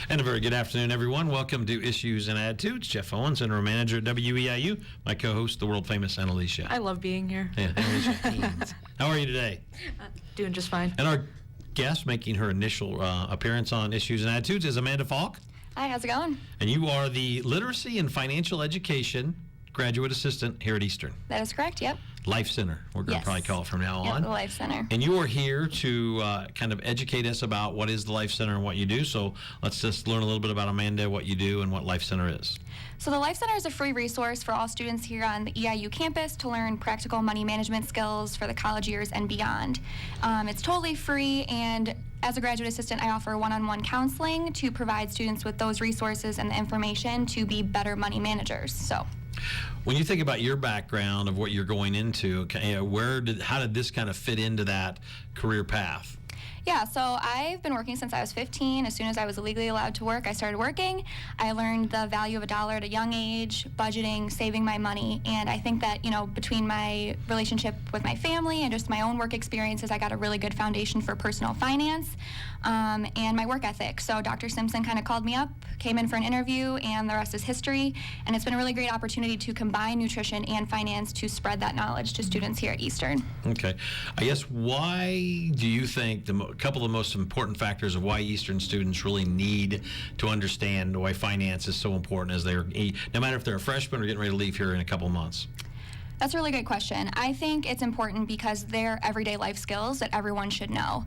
And a very good afternoon, everyone. Welcome to Issues and Attitudes. Jeff Owens, Interim Manager at WEIU. My co-host, the world-famous Annalicia. I love being here. Yeah, Annalicia. How are you today? Doing just fine. And our guest making her initial appearance on Issues and Attitudes is Amanda Faulk. Hi, how's it going? And you are the Literacy and Financial Education Graduate Assistant here at Eastern. That is correct, yep. Life Center, we're going to probably call it from now on. The Life Center. And you are here to kind of educate us about what is the Life Center and what you do. So let's just learn a little bit about Amanda, what you do, and what Life Center is. So the Life Center is a free resource for all students here on the EIU campus to learn practical money management skills for the college years and beyond. It's totally free, and as a graduate assistant, I offer one-on-one counseling to provide students with those resources and the information to be better money managers. So, when you think about your background of what you're going into, how did this kind of fit into that career path? Yeah, so I've been working since I was 15. As soon as I was legally allowed to work, I started working. I learned the value of a dollar at a young age, budgeting, saving my money, and I think that, between my relationship with my family and just my own work experiences, I got a really good foundation for personal finance and my work ethic. So Dr. Simpson kind of called me up, came in for an interview, and the rest is history, and it's been a really great opportunity to combine nutrition and finance to spread that knowledge to students here at Eastern. Okay. I guess, why do you think a couple of the most important factors of why Eastern students really need to understand why finance is so important as no matter if they're a freshman or getting ready to leave here in a couple of months? That's a really good question. I think it's important because they're everyday life skills that everyone should know.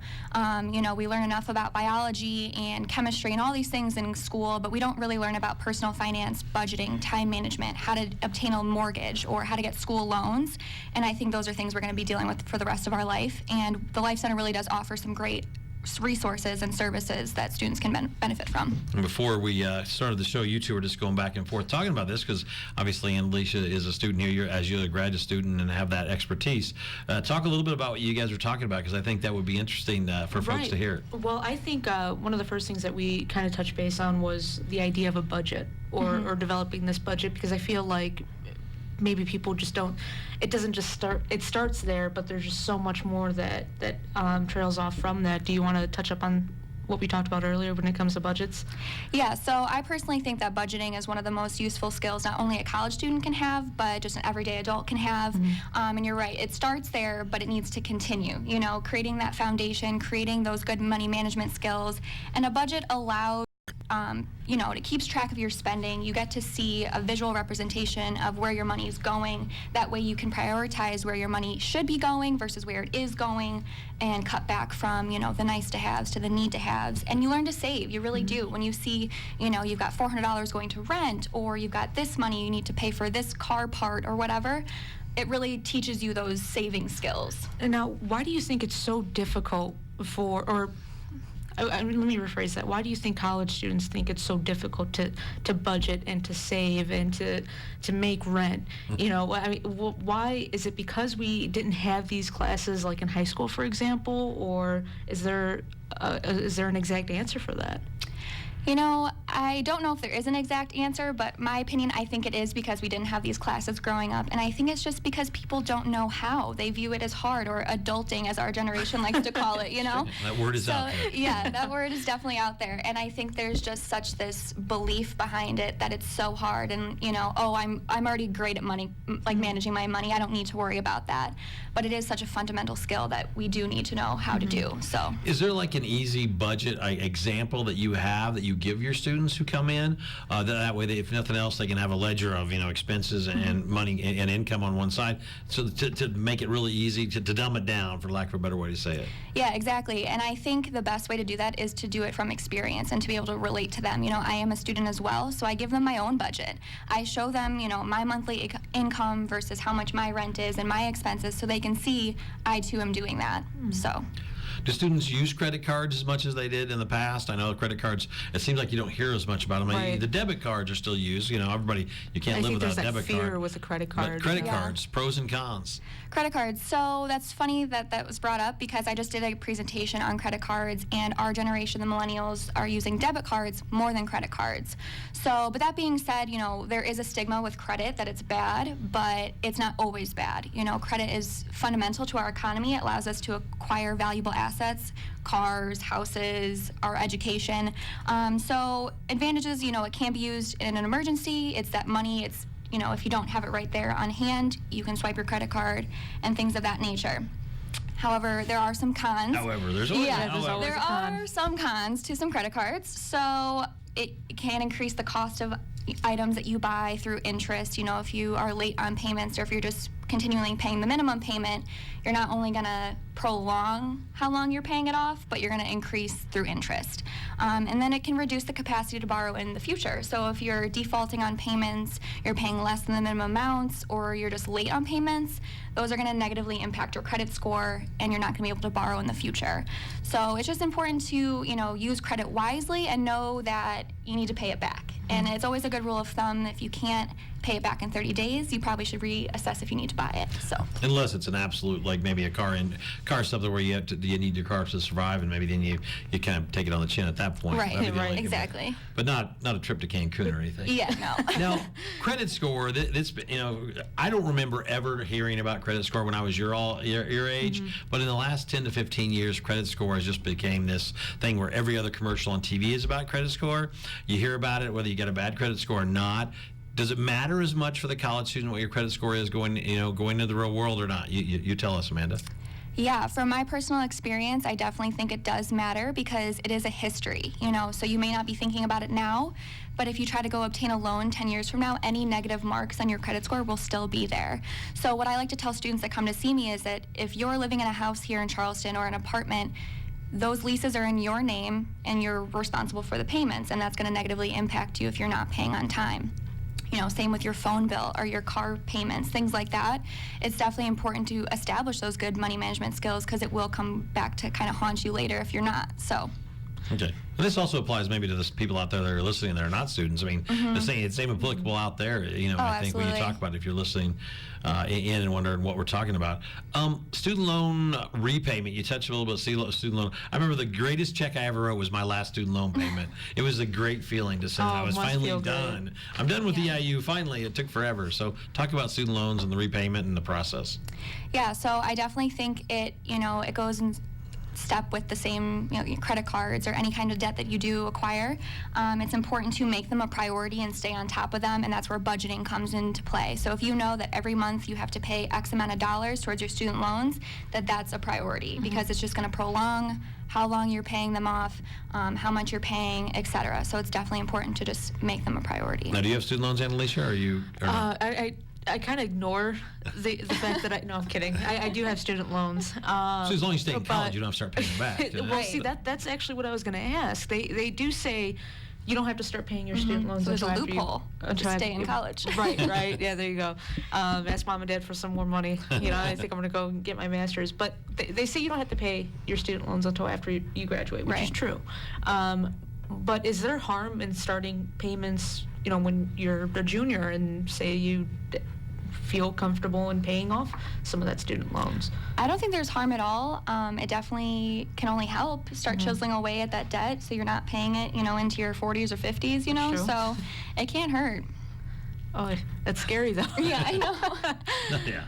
We learn enough about biology and chemistry and all these things in school, but we don't really learn about personal finance, budgeting, time management, how to obtain a mortgage, or how to get school loans. And I think those are things we're going to be dealing with for the rest of our life. And the Life Center really does offer some great resources and services that students can benefit from. And before we started the show, you two were just going back and forth talking about this, because obviously Annalicia is a student here, you're a graduate student and have that expertise. Talk a little bit about what you guys were talking about, because I think that would be interesting for folks to hear. Well, I think one of the first things that we kind of touched base on was the idea of a budget, or developing this budget, because I feel like maybe people just don't, it doesn't just start, it starts there, but there's just so much more that trails off from that. Do you want to touch up on what we talked about earlier when it comes to budgets? Yeah, so I personally think that budgeting is one of the most useful skills not only a college student can have, but just an everyday adult can have. And you're right, it starts there, but it needs to continue. Creating that foundation, creating those good money management skills, and a budget allows it keeps track of your spending. You get to see a visual representation of where your money is going. That way you can prioritize where your money should be going versus where it is going, and cut back from, the nice to haves to the need to haves. And you learn to save, you really do. When you see, you've got $400 going to rent, or you've got this money you need to pay for this car part or whatever, it really teaches you those saving skills. And now, why do you think it's so difficult let me rephrase that. Why do you think college students think it's so difficult to budget and to save and to make rent? Why is it? Because we didn't have these classes like in high school, for example, or is there an exact answer for that? I don't know if there is an exact answer, but my opinion, I think it is because we didn't have these classes growing up. And I think it's just because people don't know how. They view it as hard, or adulting, as our generation likes to call it, That word is out there. Yeah, that word is definitely out there. And I think there's just such this belief behind it that it's so hard. And, I'm already great at money, like managing my money. I don't need to worry about that. But it is such a fundamental skill that we do need to know how to do. So, is there like an easy budget example that you have that you give your students who come in, that way if nothing else, they can have a ledger of expenses and money and income on one side, so to make it really easy to dumb it down, for lack of a better way to say it? Yeah, exactly. And I think the best way to do that is to do it from experience and to be able to relate to them. I am a student as well, so I give them my own budget. I show them my monthly income versus how much my rent is and my expenses, so they can see I too am doing that. So, do students use credit cards as much as they did in the past? I know credit cards, it seems like you don't hear as much about them. Right. The debit cards are still used. You can't live without a debit card. I think there's that fear with a credit card. But credit cards, pros and cons. Credit cards. So that's funny that was brought up, because I just did a presentation on credit cards, and our generation, the millennials, are using debit cards more than credit cards. So, but that being said, there is a stigma with credit that it's bad, but it's not always bad. Credit is fundamental to our economy. It allows us to acquire valuable assets assets, cars, houses, our education. So advantages, it can be used in an emergency. It's that money, if you don't have it right there on hand, you can swipe your credit card and things of that nature. However, there are some cons. However, there's always There are some cons to some credit cards. So it can increase the cost of items that you buy through interest. If you are late on payments or if you're just continually paying the minimum payment, you're not only going to prolong how long you're paying it off, but you're going to increase through interest. And then it can reduce the capacity to borrow in the future. So if you're defaulting on payments, you're paying less than the minimum amounts, or you're just late on payments, those are going to negatively impact your credit score, and you're not going to be able to borrow in the future. So it's just important to, use credit wisely and know that you need to pay it back. And it's always a good rule of thumb, if you can't pay it back in 30 days, you probably should reassess if you need to buy it. So unless it's an absolute, like maybe a car something where you need your car to survive, and maybe then you kind of take it on the chin at that point. Right, exactly. But not a trip to Cancun or anything. Yeah, no. Now, credit score. I don't remember ever hearing about credit score when I was your age. But in the last 10 to 15 years, credit score has just became this thing where every other commercial on TV is about credit score. You hear about it whether you got a bad credit score or not. Does it matter as much for the college student what your credit score is going into the real world or not? You tell us, Amanda. Yeah, from my personal experience, I definitely think it does matter because it is a history, so you may not be thinking about it now, but if you try to go obtain a loan 10 years from now, any negative marks on your credit score will still be there. So what I like to tell students that come to see me is that if you're living in a house here in Charleston or an apartment, those leases are in your name and you're responsible for the payments, and that's going to negatively impact you if you're not paying on time. Same with your phone bill or your car payments, things like that. It's definitely important to establish those good money management skills because it will come back to kind of haunt you later if you're not. So. Okay. And this also applies maybe to the people out there that are listening that are not students. I mean, the same applicable out there. I think when you talk about it, if you're listening in and wondering what we're talking about. Student loan repayment, you touched a little bit student loan. I remember the greatest check I ever wrote was my last student loan payment. It was a great feeling to say that I was finally done. I'm done with EIU, finally. It took forever. So talk about student loans and the repayment and the process. Yeah, so I definitely think it goes in step with the same credit cards or any kind of debt that you do acquire. It's important to make them a priority and stay on top of them, and that's where budgeting comes into play. So if you know that every month you have to pay X amount of dollars towards your student loans, that's a priority because it's just going to prolong how long you're paying them off, how much you're paying, etc. So it's definitely important to just make them a priority. Now, do you have student loans, Annalisa, or are you? I kind of ignore the fact that I'm kidding. I do have student loans. So as long as you stay in college, you don't have to start paying them back. Well, see, that's actually what I was going to ask. They do say you don't have to start paying your student loans. So there's a loophole to stay in college. Right. Yeah, there you go. Ask mom and dad for some more money. I think I'm going to go and get my master's. But they say you don't have to pay your student loans until after you graduate, which is true. But is there harm in starting payments, when you're a junior and say you feel comfortable in paying off some of that student loans? I don't think there's harm at all. It definitely can only help start chiseling away at that debt so you're not paying it, into your 40s or 50s, True. So it can't hurt. Oh, that's scary though. Yeah, I know. Yeah.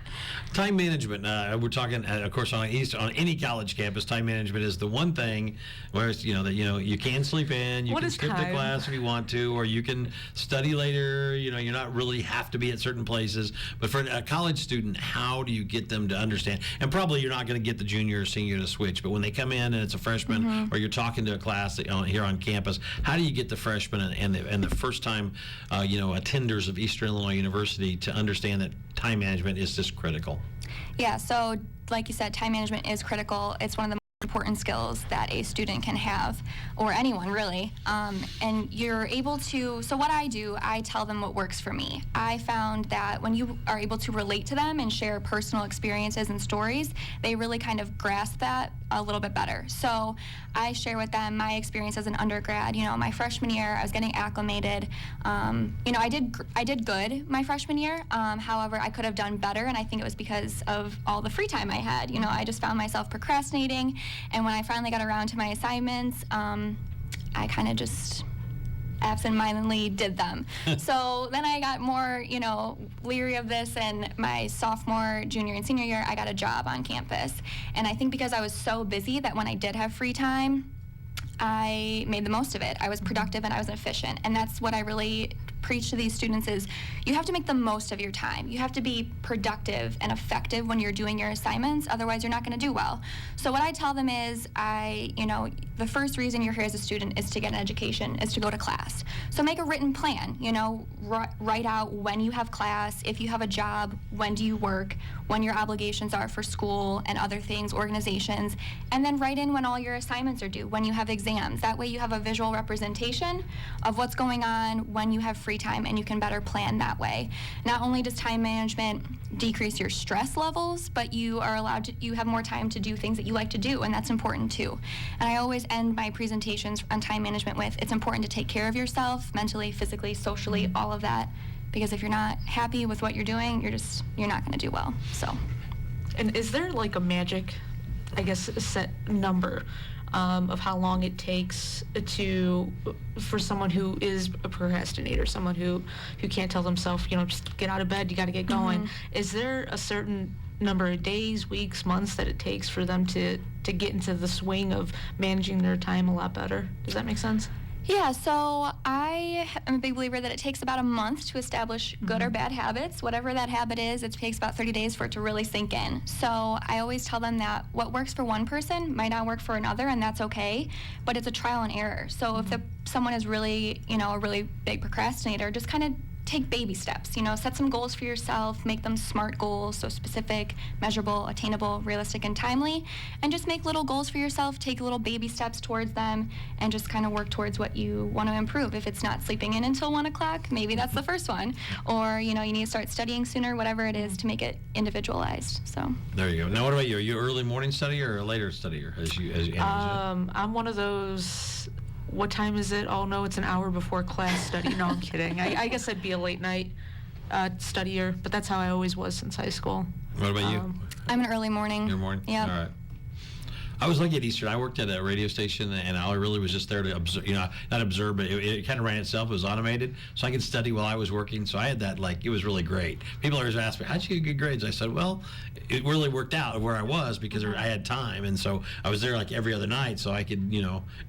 Time management. We're talking, of course, on any college campus. Time management is the one thing where you can sleep in, you can skip the class if you want to, or you can study later. You're not really have to be at certain places. But for a college student, how do you get them to understand? And probably you're not going to get the junior or senior to switch. But when they come in and it's a freshman, or you're talking to a class here on campus, how do you get the freshmen and the first time attenders of Eastern Illinois University to understand that time management is just critical? Yeah, so like you said, time management is critical. It's one of the most important skills that a student can have, or anyone really. And you're able to, so what I do, I tell them what works for me. I found that when you are able to relate to them and share personal experiences and stories, they really kind of grasp that a little bit better. So I share with them my experience as an undergrad. My freshman year, I was getting acclimated. I did good my freshman year. However, I could have done better, and I think it was because of all the free time I had. I just found myself procrastinating, and when I finally got around to my assignments, I kind of just absentmindedly did them. So then I got more, leery of this, and my sophomore, junior, and senior year, I got a job on campus. And I think because I was so busy that when I did have free time, I made the most of it. I was productive and I was efficient. And that's what I really preach to these students is you have to make the most of your time. You have to be productive and effective when you're doing your assignments, otherwise you're not going to do well. So what I tell them is the first reason you're here as a student is to get an education, is to go to class. So make a written plan, write out when you have class, if you have a job, when do you work, when your obligations are for school and other things, organizations, and then write in when all your assignments are due, when you have exams. That way you have a visual representation of what's going on when you have free time, and you can better plan that way. Not only does time management decrease your stress levels, but you have more time to do things that you like to do, and that's important too. And I always end my presentations on time management with, it's important to take care of yourself, mentally, physically, socially, all of that, because if you're not happy with what you're doing, you're not going to do well. So. And is there like a magic, I guess, a set number of how long it takes for someone who is a procrastinator, someone who can't tell themselves, just get out of bed, you got to get going. Is there a certain number of days, weeks, months that it takes for them to get into the swing of managing their time a lot better? Does that make sense? Yeah, so I am a big believer that it takes about a month to establish good or bad habits. Whatever that habit is, it takes about 30 days for it to really sink in. So I always tell them that what works for one person might not work for another, and that's okay, but it's a trial and error. So if someone is really, a really big procrastinator, just kind of take baby steps, set some goals for yourself, make them SMART goals, so specific, measurable, attainable, realistic, and timely, and just make little goals for yourself, take little baby steps towards them, and just kind of work towards what you want to improve. If it's not sleeping in until 1 o'clock, maybe that's the first one, or, you need to start studying sooner, whatever it is, to make it individualized, so. There you go. Now, what about you? Are you an early morning studier or a later studier? I'm one of those, what time is it? Oh, no, it's an hour before class study. No, I'm kidding. I guess I'd be a late night studier, but that's how I always was since high school. What about you? I'm an early morning. You're morning? Yeah. All right. I was lucky at Eastern. I worked at a radio station, and I really was just there to observe, not observe, but it kind of ran itself. It was automated, so I could study while I was working. So I had that, it was really great. People always ask me, how'd you get good grades? I said, well, it really worked out where I was because I had time, and so I was there every other night, so I could,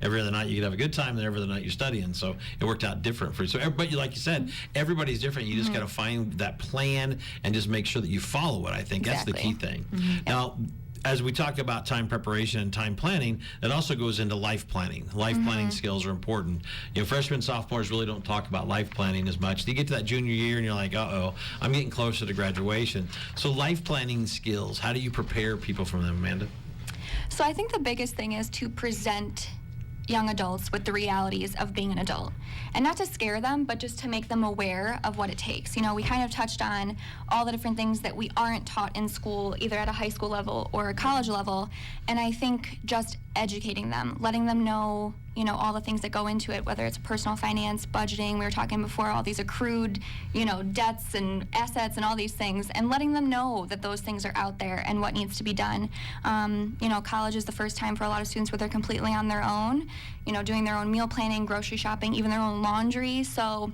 every other night you could have a good time, and every other night you're studying, so it worked out different for you. So everybody, like you said, everybody's different. You just got to find that plan and just make sure that you follow it. I think that's the key thing. Now, as we talk about time preparation and time planning, that also goes into life planning. Life planning skills are important. Freshmen, sophomores really don't talk about life planning as much. You get to that junior year and you're like, uh-oh, I'm getting closer to graduation. So life planning skills, how do you prepare people from them, Amanda? So I think the biggest thing is to present young adults with the realities of being an adult. And not to scare them, but just to make them aware of what it takes. We kind of touched on all the different things that we aren't taught in school, either at a high school level or a college level. And I think just educating them, letting them know, all the things that go into it, whether it's personal finance, budgeting, we were talking before, all these accrued, debts and assets and all these things, and letting them know that those things are out there and what needs to be done. College is the first time for a lot of students where they're completely on their own, doing their own meal planning, grocery shopping, even their own laundry. So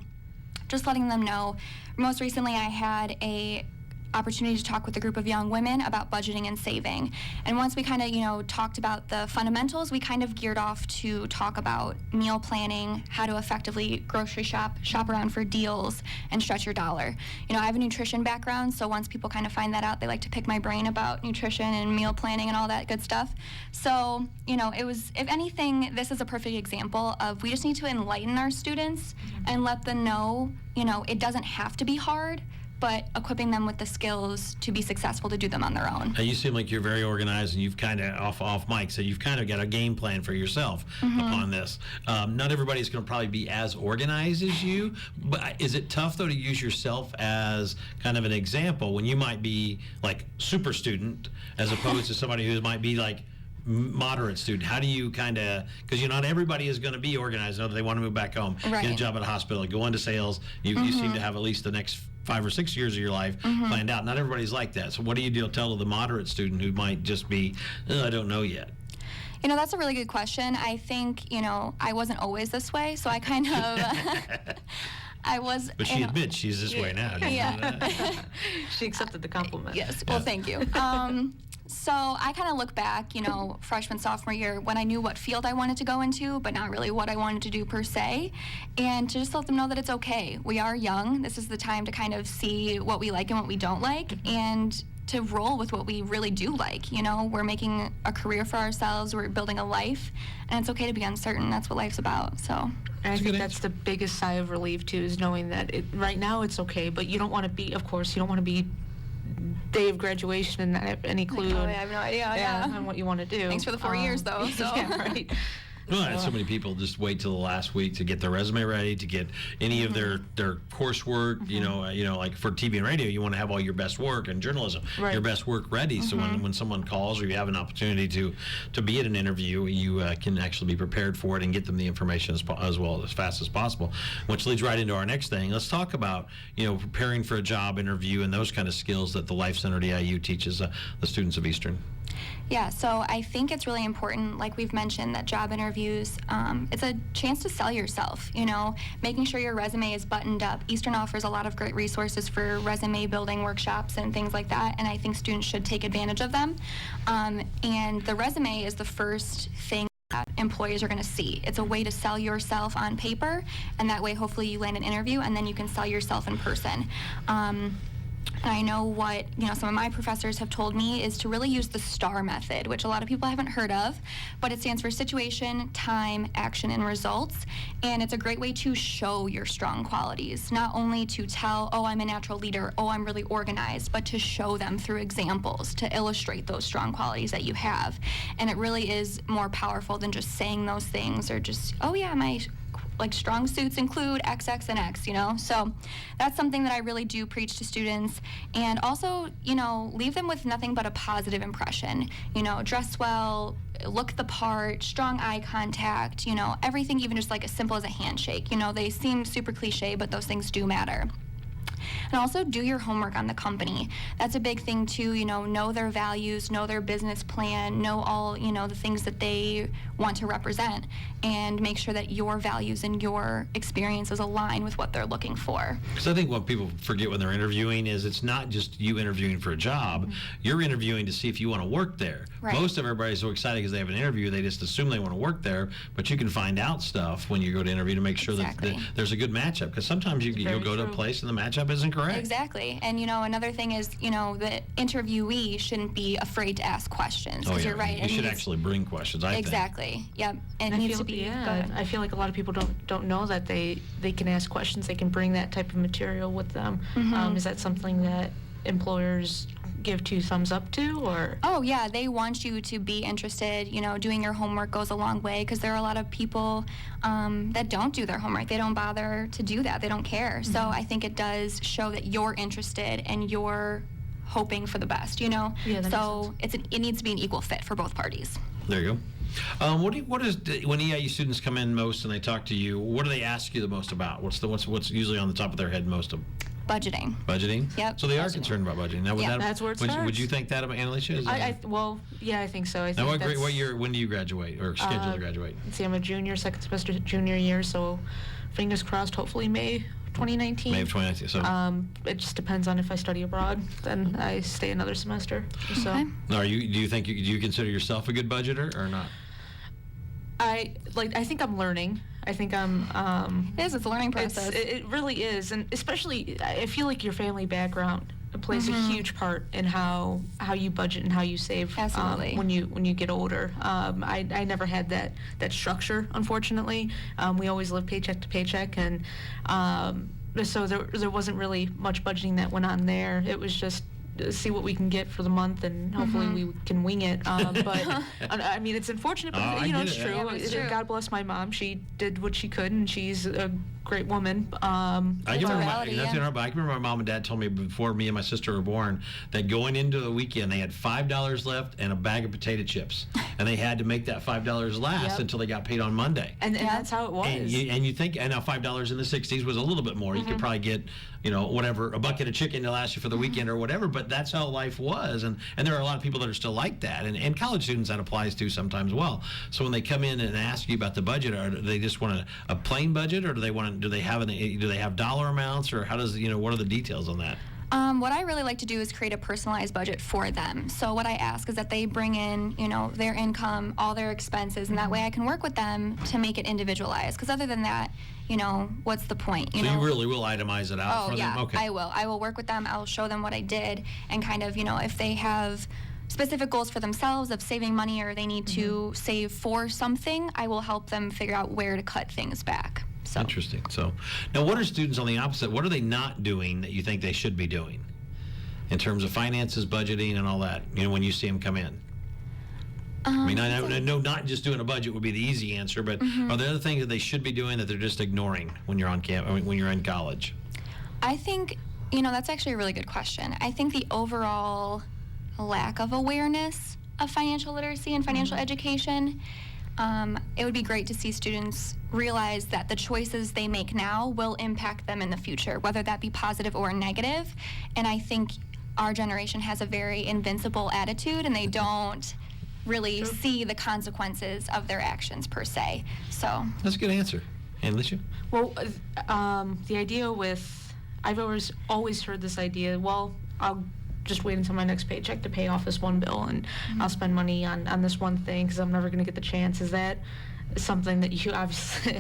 just letting them know. Most recently, I had a opportunity to talk with a group of young women about budgeting and saving. And once we kind of, talked about the fundamentals, we kind of geared off to talk about meal planning, how to effectively grocery shop around for deals, and stretch your dollar. I have a nutrition background, so once people kind of find that out, they like to pick my brain about nutrition and meal planning and all that good stuff. So, it was, if anything, this is a perfect example of we just need to enlighten our students and let them know, it doesn't have to be hard, but equipping them with the skills to be successful to do them on their own. Now, you seem like you're very organized, and you've kind of, off mic, so you've kind of got a game plan for yourself upon this. Not everybody's going to probably be as organized as you, but is it tough, though, to use yourself as kind of an example when you might be, super student as opposed to somebody who might be, moderate student? How do you kind of, because not everybody is going to be organized. They want to move back home, get a job at a hospital, go into sales. You seem to have at least the next 5 or 6 years of your life planned out. Not everybody's like that. So what do you tell the moderate student who might just be, I don't know yet? You know, that's a really good question. I think, you know, I wasn't always this way, so I kind of, I was. But she admits she's this way now. Did you know that? She accepted the compliment. Yes, well, thank you. So I kind of look back, you know, freshman, sophomore year, when I knew what field I wanted to go into, but not really what I wanted to do per se, and to just let them know that it's okay. We are young. This is the time to kind of see what we like and what we don't like, and to roll with what we really do like. You know, we're making a career for ourselves, we're building a life, and it's okay to be uncertain. That's what life's about, so. And I think that's the biggest sigh of relief, too, is knowing that right now it's okay, but you don't want to be, of course, you don't want to be day of graduation and not have any clue I have no idea, on what you want to do. Thanks for the 4 years, though, so. Yeah, right. Well, so many people just wait till the last week to get their resume ready, to get any of their coursework. You know, like for TV and radio, you want to have all your best work, and journalism, your best work ready. So when someone calls or you have an opportunity to be at an interview, you can actually be prepared for it and get them the information as fast as possible. Which leads right into our next thing. Let's talk about preparing for a job interview and those kind of skills that the Life Center at WEIU teaches the students of Eastern. Yeah, so I think it's really important, like we've mentioned, that job interviews, it's a chance to sell yourself, making sure your resume is buttoned up. Eastern offers a lot of great resources for resume building workshops and things like that, and I think students should take advantage of them. And the resume is the first thing that employers are going to see. It's a way to sell yourself on paper, and that way hopefully you land an interview and then you can sell yourself in person. And I know what, some of my professors have told me is to really use the STAR method, which a lot of people haven't heard of, but it stands for situation, time, action, and results. And it's a great way to show your strong qualities, not only to tell, oh, I'm a natural leader, oh, I'm really organized, but to show them through examples, to illustrate those strong qualities that you have. And it really is more powerful than just saying those things or just, oh yeah, my strong suits include X, X, and X, So that's something that I really do preach to students. And also, leave them with nothing but a positive impression. Dress well, look the part, strong eye contact, everything even just like as simple as a handshake. They seem super cliche, but those things do matter. And also do your homework on the company. That's a big thing too, know their values, know their business plan, know all, the things that they want to represent, and make sure that your values and your experiences align with what they're looking for. Because I think what people forget when they're interviewing is it's not just you interviewing for a job. You're interviewing to see if you want to work there. Right. Most of everybody's so excited because they have an interview, they just assume they want to work there, but you can find out stuff when you go to interview to make sure that there's a good matchup. Because sometimes you'll go to a place and the matchup isn't correct. Exactly. And, another thing is, the interviewee shouldn't be afraid to ask questions. Because you're right. You should actually bring questions, I think. Exactly. Yep. And it needs to be. I feel like a lot of people don't know that they can ask questions. They can bring that type of material with them. Is that something that employers give 2 thumbs up to, or? Oh yeah, they want you to be interested. Doing your homework goes a long way, because there are a lot of people that don't do their homework. They don't bother to do that. They don't care. So I think it does show that you're interested and you're hoping for the best. Yeah, so it needs to be an equal fit for both parties. There you go. What is when EIU students come in most and they talk to you? What do they ask you the most about? What's usually on the top of their head most of? Budgeting. Budgeting? Yep. So they are concerned about budgeting. Now, that's where it starts. Would you think that about Annalisa? I think so. I think now, what year? When do you graduate or schedule to graduate? See, I'm a junior, second semester junior year, so fingers crossed. Hopefully May 2019. May of 2019. So it just depends on if I study abroad. Then I stay another semester. So. Okay. Now, do you consider yourself a good budgeter or not? I think I'm learning. I think I'm. It's a learning process. It really is, and especially I feel like your family background plays a huge part in how you budget and how you save. Absolutely. When you get older. I never had that structure, unfortunately. We always lived paycheck to paycheck, and so there wasn't really much budgeting that went on there. It was just see what we can get for the month, and hopefully we can wing it. But I mean, it's unfortunate, but it's true. Yeah, it's true. God bless my mom. She did what she could, and she's a great woman. I can remember my mom and dad told me before me and my sister were born that going into the weekend they had $5 left and a bag of potato chips, and they had to make that $5 last until they got paid on Monday. And that's how it was. And you think, and now $5 in the '60s was a little bit more. You could probably get, whatever, a bucket of chicken to last you for the weekend or whatever. But but that's how life was, and there are a lot of people that are still like that, and college students that applies to sometimes well. So when they come in and ask you about the budget, or do they just want a plain budget, or do they have dollar amounts, or how does, what are the details on that? What I really like to do is create a personalized budget for them. So what I ask is that they bring in, their income, all their expenses, and that way I can work with them to make it individualized. Because other than that, what's the point? So you really will itemize it out for them? Yeah, Okay. I will. I will work with them. I will show them what I did, and kind of, if they have specific goals for themselves of saving money, or they need to save for something, I will help them figure out where to cut things back. So. Interesting. So now, what are students on the opposite? What are they not doing that you think they should be doing in terms of finances, budgeting, and all that? When you see them come in. I know not just doing a budget would be the easy answer, but are there other things that they should be doing that they're just ignoring when you're on when you're in college? I think that's actually a really good question. I think the overall lack of awareness of financial literacy and financial education. It would be great to see students realize that the choices they make now will impact them in the future, whether that be positive or negative. And I think our generation has a very invincible attitude, and they don't really see the consequences of their actions per se. So that's a good answer. And Alicia? Well, the idea I've always heard this idea, well, I'll just wait until my next paycheck to pay off this one bill, and I'll spend money on this one thing because I'm never going to get the chance. Is that something that you obviously,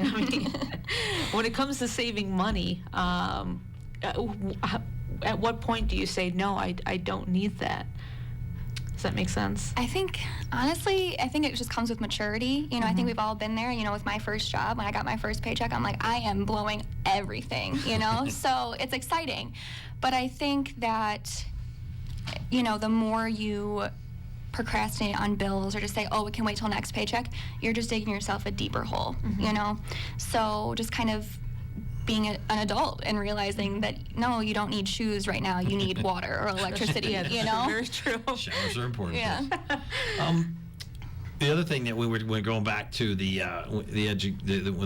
when it comes to saving money, at what point do you say, no, I don't need that? Does that make sense? I think, honestly, it just comes with maturity. I think we've all been there. With my first job, when I got my first paycheck, I'm like, I am blowing everything, So it's exciting. But I think that, the more you procrastinate on bills or just say, oh, we can wait till next paycheck, you're just digging yourself a deeper hole, So just kind of being an adult and realizing that, no, you don't need shoes right now. You need water or electricity, Very true. Showers are important. Yeah. The other thing that we're going back to the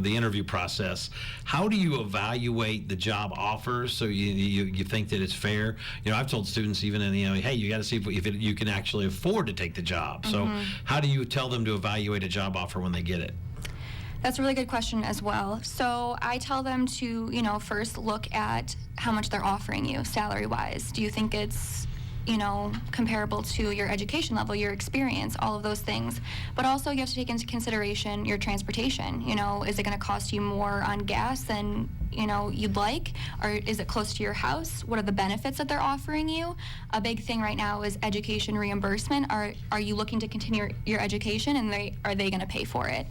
interview process, how do you evaluate the job offers so you think that it's fair? I've told students even hey, you got to see if you can actually afford to take the job. So how do you tell them to evaluate a job offer when they get it? That's a really good question as well. So I tell them to, first look at how much they're offering you salary-wise. Do you think it's comparable to your education level, your experience, all of those things. But also you have to take into consideration your transportation. Is it going to cost you more on gas than, you'd like? Or is it close to your house? What are the benefits that they're offering you? A big thing right now is education reimbursement. Are you looking to continue your education, and are they going to pay for it?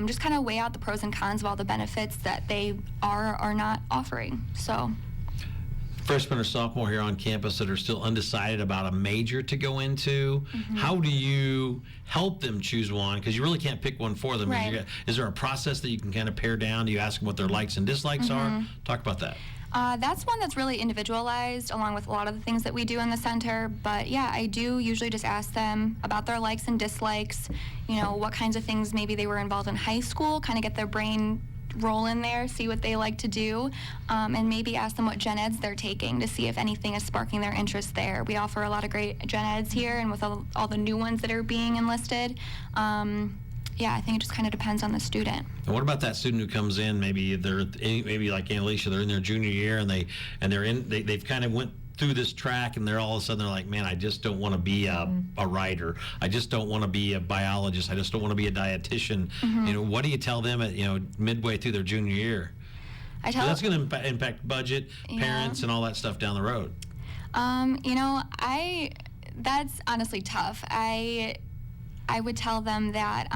Just kind of weigh out the pros and cons of all the benefits that they are or not offering. So. Freshman or sophomore here on campus that are still undecided about a major to go into, how do you help them choose one? Because you really can't pick one for them. Right. Is there a process that you can kind of pare down? Do you ask them what their likes and dislikes are? Talk about that. That's one that's really individualized, along with a lot of the things that we do in the center. But yeah, I do usually just ask them about their likes and dislikes, what kinds of things maybe they were involved in high school, kind of get their brain roll in there, see what they like to do, and maybe ask them what gen eds they're taking to see if anything is sparking their interest there. We offer a lot of great gen eds here, and with all the new ones that are being enlisted, I think it just kind of depends on the student. And what about that student who comes in, maybe like Alicia, they're in their junior year, and they've kind of went through this track, and they're all of a sudden they're like, man, I just don't want to be a writer. I just don't want to be a biologist. I just don't want to be a dietitian. What do you tell them at midway through their junior year? That's going to impact budget, parents, and all that stuff down the road. That's honestly tough. I would tell them that,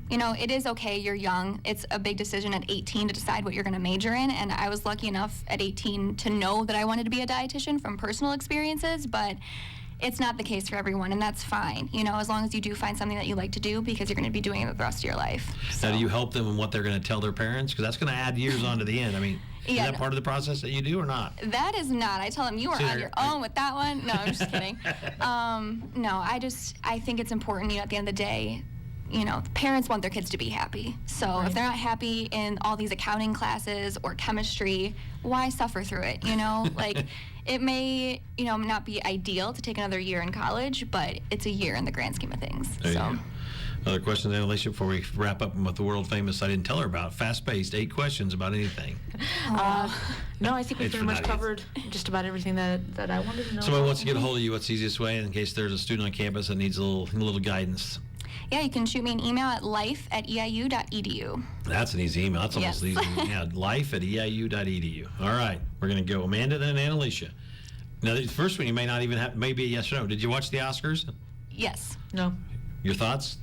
it is okay, you're young. It's a big decision at 18 to decide what you're going to major in, and I was lucky enough at 18 to know that I wanted to be a dietitian from personal experiences, but it's not the case for everyone, and that's fine, as long as you do find something that you like to do, because you're going to be doing it the rest of your life. So. Now, do you help them in what they're going to tell their parents? Because that's going to add years on to the end. Is that part of the process that you do or not? That is not. I tell them you are on your own with that one. No, I'm just kidding. No, I think it's important, at the end of the day, the parents want their kids to be happy. So Right. if they're not happy in all these accounting classes or chemistry, why suffer through it? Like it may, not be ideal to take another year in college, but it's a year in the grand scheme of things. There you So. go. Other questions, Alicia, before we wrap up with the world famous I didn't tell her about. Fast-paced, 8 questions about anything. No, I think we It's pretty much for that covered just about everything that I wanted to know. Somebody wants to get a hold of you. What's the easiest way in case there's a student on campus that needs a little guidance? Yeah, you can shoot me an email at life@eiu.edu. That's an easy email. That's almost Yes. easy. Yeah, life@eiu.edu. All right, we're going to go Amanda and Annalicia. Now, the first one you may not even have, maybe a yes or no. Did you watch the Oscars? Yes. No. Your thoughts?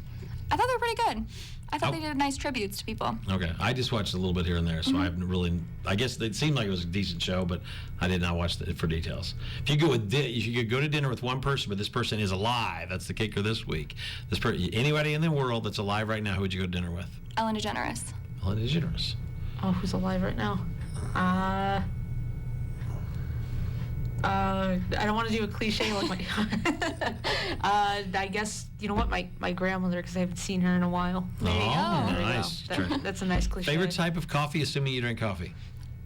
I thought they were pretty good. I thought Oh. they did nice tributes to people. Okay, I just watched a little bit here and there, so I haven't really. I guess it seemed like it was a decent show, but I did not watch it for details. If you go with, you could go to dinner with one person, but this person is alive. That's the kicker this week. Anybody in the world that's alive right now, who would you go to dinner with? Ellen DeGeneres. Ellen DeGeneres. Oh, who's alive right now? I don't want to do a cliche like my. I guess you know what, my grandmother, because I haven't seen her in a while. There you go. There you go. Nice. That's a nice cliche. Favorite type of coffee, assuming you drink coffee?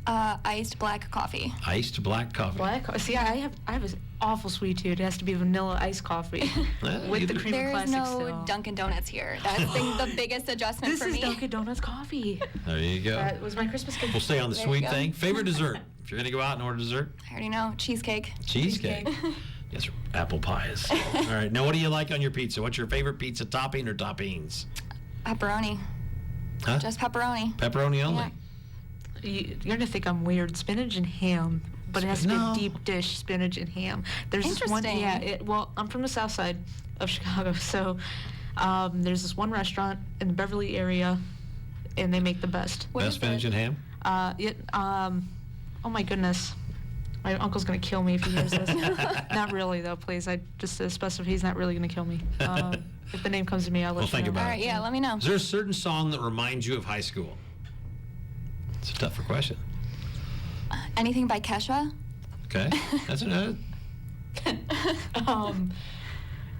Iced black coffee. Iced black coffee. See, I have an awful sweet tooth. It has to be vanilla iced coffee Well, with you the do- cream There of is classic no still. Dunkin' Donuts here. That's the biggest adjustment This for is me. Dunkin' Donuts coffee. There you go. That was my Christmas gift. We'll stay on the There you sweet go. thing. Favorite dessert? If you're going to go out and order dessert? I already know. Cheesecake. Cheesecake. Yes, apple pies. All right. Now, what do you like on your pizza? What's your favorite pizza topping or toppings? Pepperoni. Huh? Just pepperoni. Pepperoni only. Yeah. You're gonna think I'm weird. Spinach and ham, but it has to be No. a deep dish spinach and ham. There's this one. Interesting. Yeah. Well, I'm from the south side of Chicago, so there's this one restaurant in the Beverly area, and they make the best. What Best is spinach it? and ham? Oh my goodness. My uncle's gonna kill me if he hears this. Not really though, please. I just to specify, he's not really gonna kill me. If the name comes to me, I'll let Well, you think know. about All it. right, yeah, let me know. Is there a certain song that reminds you of high school? It's a tougher question. Anything by Kesha? Okay. That's another.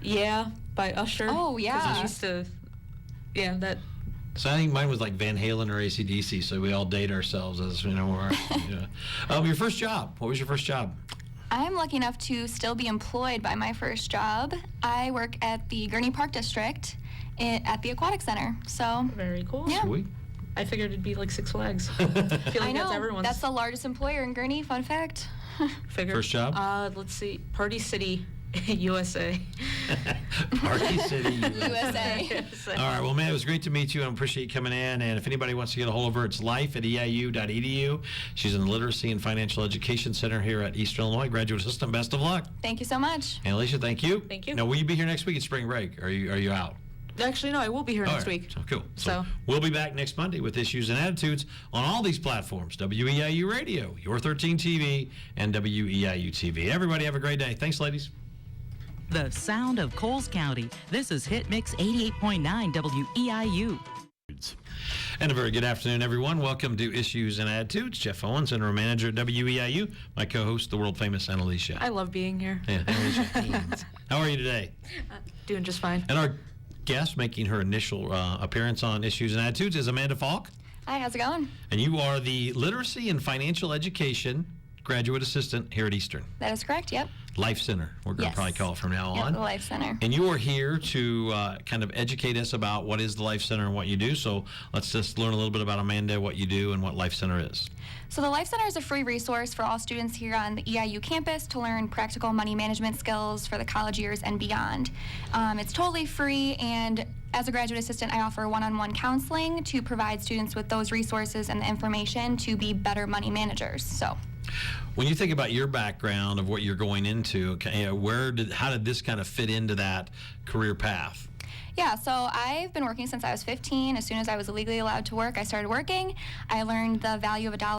Yeah, by Usher. Oh, 'Cause yeah. I used to. Yeah, that. So I think mine was like Van Halen or AC/DC, so we all date ourselves as, your first job. What was your first job? I'm lucky enough to still be employed by my first job. I work at the Gurney Park District at the Aquatic Center. So Very cool. Yeah. Sweet. I figured it'd be like Six Flags. I feel like I know that's everyone's that's the largest employer in Gurney. Fun fact. figure. First job? Let's see. Party City, USA. Party City, USA. All right, well, man, it was great to meet you. I appreciate you coming in. And if anybody wants to get a hold of her, it's life@eiu.edu. She's in the Literacy and Financial Education Center here at Eastern Illinois. Graduate Assistant, best of luck. Thank you so much. And Alicia, thank you. Thank you. Now, will you be here next week at spring break? Are you out? Actually, no, I will be here All next right, week. So cool. So- we'll be back next Monday with Issues and Attitudes on all these platforms: WEIU Radio, Your 13 TV, and WEIU TV. Everybody have a great day. Thanks, ladies. The sound of Coles County. This is Hit Mix 88.9 WEIU. And a very good afternoon, everyone. Welcome to Issues and Attitudes. Jeff Owens, Interim Manager at WEIU. My co-host, the world-famous Annalicia. I love being here. Yeah, Annalicia. How are you today? Doing just fine. And our guest making her initial appearance on Issues and Attitudes is Amanda Faulk. Hi, how's it going? And you are the Literacy and Financial Education Graduate Assistant here at Eastern. That is correct, yep. Life Center, we're going to Yes. probably call it from now Yep, on. the Life Center. And you are here to kind of educate us about what is the Life Center and what you do. So let's just learn a little bit about Amanda, what you do, and what Life Center is. So the Life Center is a free resource for all students here on the EIU campus to learn practical money management skills for the college years and beyond. It's totally free, and as a graduate assistant, I offer one-on-one counseling to provide students with those resources and the information to be better money managers. So. When you think about your background of what you're going into, okay, how did this kind of fit into that career path? Yeah, so I've been working since I was 15. As soon as I was legally allowed to work, I started working. I learned the value of $1